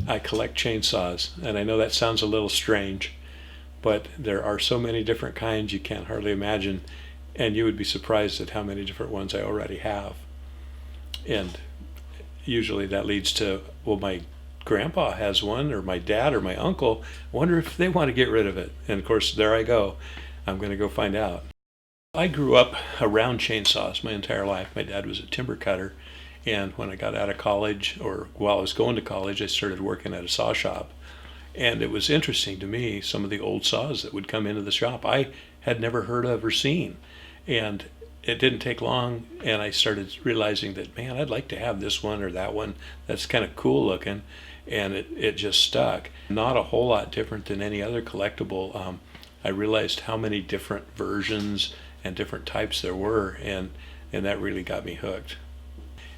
I collect chainsaws, and I know that sounds a little strange, but there are so many different kinds you can't hardly imagine, and you would be surprised at how many different ones I already have. And usually that leads to, well, my grandpa has one, or my dad, or my uncle. I wonder if they want to get rid of it. And of course, there I go. I'm going to go find out. I grew up around chainsaws my entire life. My dad was a timber cutter, and when I got out of college, or while I was going to college, I started working at a saw shop. And it was interesting to me, some of the old saws that would come into the shop I had never heard of or seen. And it didn't take long, and I started realizing that, man, I'd like to have this one or that one. That's kind of cool looking. And it just stuck. Not a whole lot different than any other collectible. I realized how many different versions and different types there were, and that really got me hooked.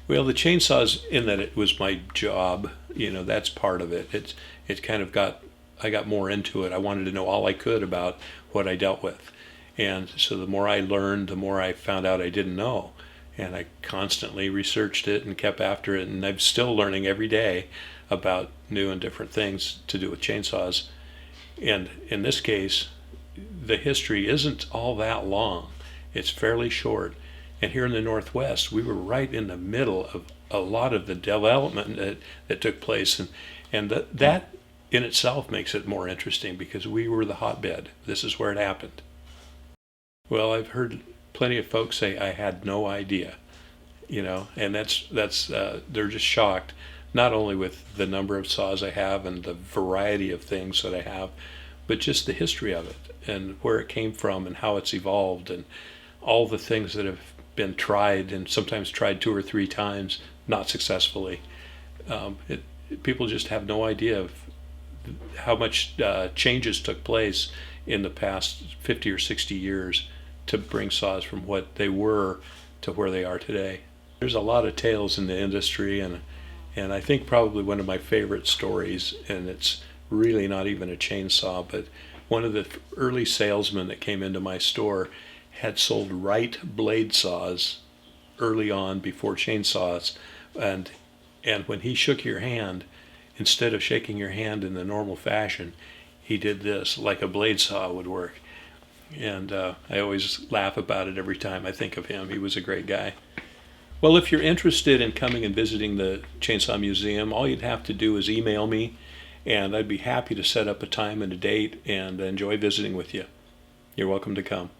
Well, the chainsaws, in that it was my job, that's part of it. It kind of I got more into it. I wanted to know all I could about what I dealt with. And so the more I learned, the more I found out I didn't know. And I constantly researched it and kept after it, and I'm still learning every day about new and different things to do with chainsaws. And in this case, the history isn't all that long. It's fairly short. And here in the Northwest, we were right in the middle of a lot of the development that took place. And that in itself makes it more interesting, because we were the hotbed. This is where it happened. Well, I've heard plenty of folks say I had no idea, and that's they're just shocked, not only with the number of saws I have and the variety of things that I have, but just the history of it and where it came from and how it's evolved, and all the things that have been tried, and sometimes tried 2 or 3 times, not successfully. People just have no idea of how much changes took place in the past 50 or 60 years to bring saws from what they were to where they are today. There's a lot of tales in the industry, and I think probably one of my favorite stories, and it's really not even a chainsaw, but one of the early salesmen that came into my store had sold Wright blade saws early on, before chainsaws, and when he shook your hand, instead of shaking your hand in the normal fashion, he did this like a blade saw would work. And I always laugh about it every time I think of him. He was a great guy. Well, if you're interested in coming and visiting the Chainsaw Museum, all you'd have to do is email me, and I'd be happy to set up a time and a date and enjoy visiting with you. You're welcome to come.